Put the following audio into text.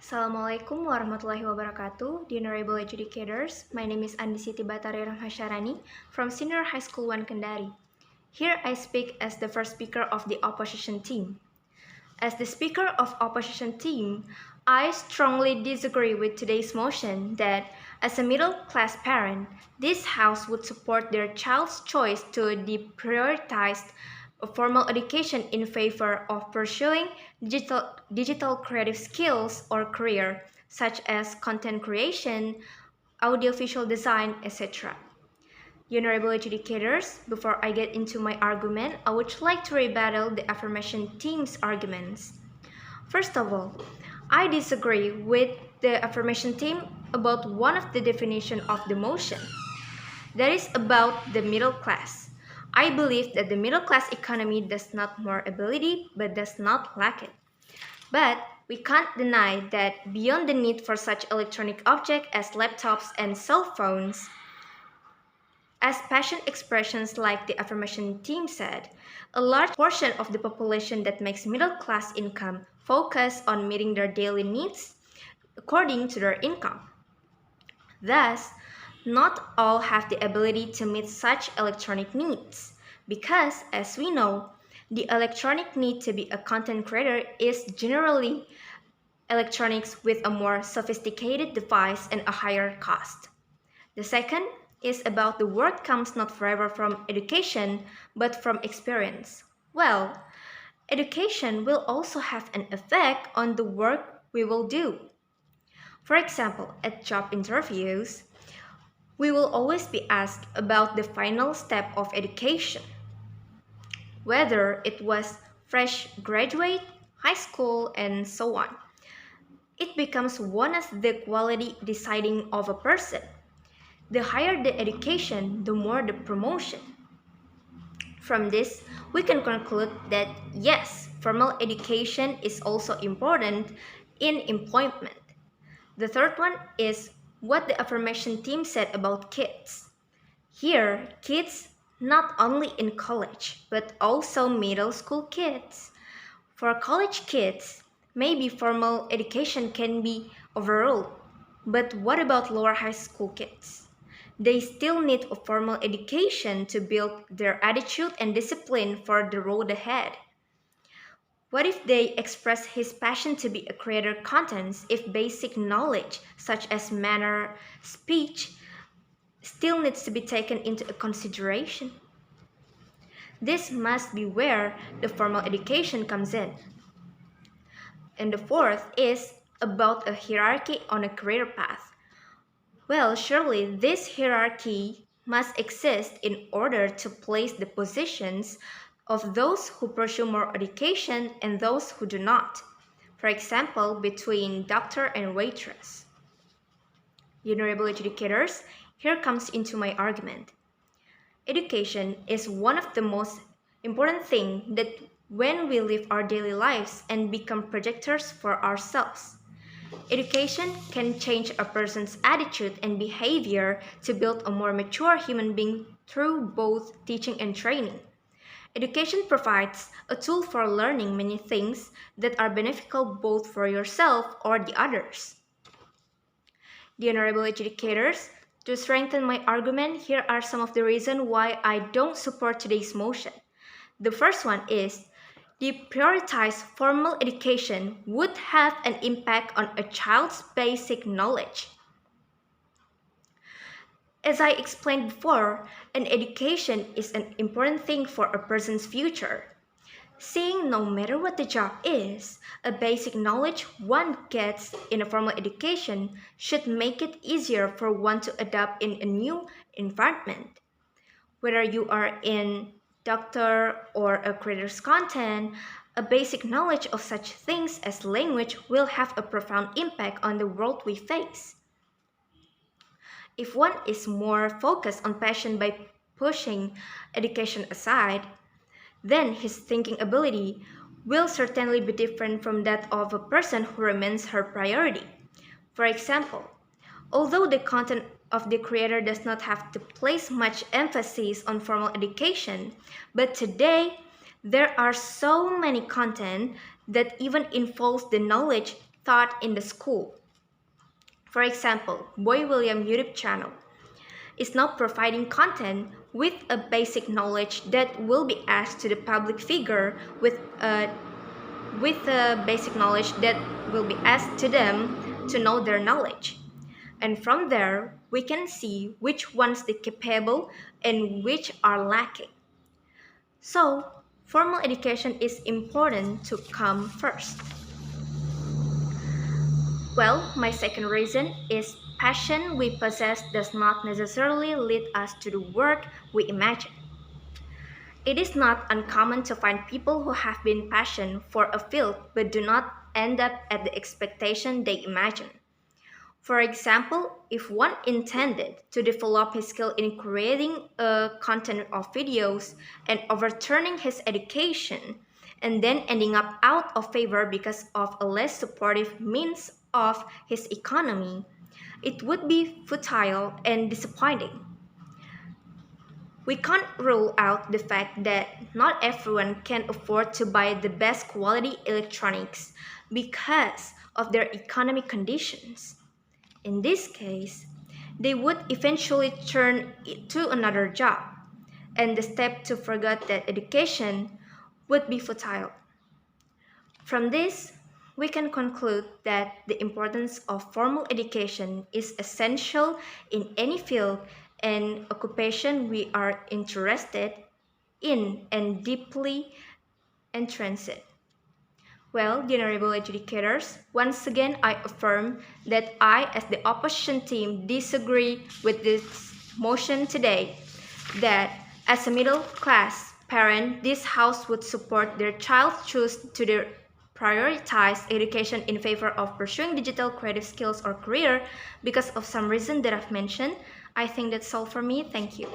Assalamualaikum warahmatullahi wabarakatuh, the honorable adjudicators. My name is Andi Batari Rahma Syahrani from Senior High School 1 Kendari. Here I speak as the first speaker of the opposition team. As the speaker of opposition team, I strongly disagree with today's motion that as a middle-class parent, this house would support their child's choice to deprioritize a formal education in favor of pursuing digital creative skills or career, such as content creation, audiovisual design, etc. Honorable adjudicators, before I get into my argument, I would like to rebuttal the affirmation team's arguments. First of all, I disagree with the affirmation team about one of the definition of the motion. That is about the middle class. I believe that the middle class economy does not more ability but does not lack it. But we can't deny that beyond the need for such electronic objects as laptops and cell phones, as passion expressions like the affirmation team said, a large portion of the population that makes middle class income focus on meeting their daily needs according to their income. Thus, not all have the ability to meet such electronic needs, because as we know, the electronic need to be a content creator is generally electronics with a more sophisticated device and a higher cost. The second is about the word comes not forever from education, but from experience. Well, education will also have an effect on the work we will do. For example, at job interviews, we will always be asked about the final step of education, whether it was fresh graduate, high school, and so on. It becomes one of the quality deciding of a person. The higher the education, the more the promotion. From this, we can conclude that yes, formal education is also important in employment. The third one is what the affirmation team said about kids. Here, kids not only in college, but also middle school kids. For college kids, maybe formal education can be overruled. But what about lower high school kids? They still need a formal education to build their attitude and discipline for the road ahead. What if they express his passion to be a creator contents if basic knowledge such as manner, speech, still needs to be taken into consideration? This must be where the formal education comes in. And the fourth is about a hierarchy on a career path. Well, surely this hierarchy must exist in order to place the positions of those who pursue more education and those who do not. For example, between doctor and waitress. Honorable adjudicators, here comes into my argument. Education is one of the most important things that when we live our daily lives and become projectors for ourselves. Education can change a person's attitude and behavior to build a more mature human being through both teaching and training. Education provides a tool for learning many things that are beneficial both for yourself or the others. The honorable adjudicators, to strengthen my argument, here are some of the reasons why I don't support today's motion. The first one is deprioritize formal education would have an impact on a child's basic knowledge. As I explained before, an education is an important thing for a person's future. Seeing no matter what the job is, a basic knowledge one gets in a formal education should make it easier for one to adapt in a new environment. Whether you are in doctor or a creator's content, a basic knowledge of such things as language will have a profound impact on the world we face. If one is more focused on passion by pushing education aside, then his thinking ability will certainly be different from that of a person who remains her priority. For example, although the content of the creator does not have to place much emphasis on formal education, but today there are so many content that even involves the knowledge taught in the school. For example, Boy William YouTube channel is now providing content with a basic knowledge that will be asked to the public figure with a basic knowledge that will be asked to them to know their knowledge. And from there, we can see which ones are capable and which are lacking. So, formal education is important to come first. Well, my second reason is passion we possess does not necessarily lead us to the work we imagine. It is not uncommon to find people who have been passionate for a field but do not end up at the expectation they imagine. For example, if one intended to develop his skill in creating a content of videos and overturning his education, and then ending up out of favor because of a less supportive means of his economy, it would be futile and disappointing. We can't rule out the fact that not everyone can afford to buy the best quality electronics because of their economic conditions. In this case, they would eventually turn to another job, and the step to forget that education would be futile. From this, we can conclude that the importance of formal education is essential in any field and occupation we are interested in and deeply entrenched in. Well, the honorable educators, once again I affirm that I, as the opposition team, disagree with this motion today, that as a middle class parent, this house would support their child's choice to their prioritize education in favor of pursuing digital creative skills or career because of some reason that I've mentioned. I think that's all for me. Thank you.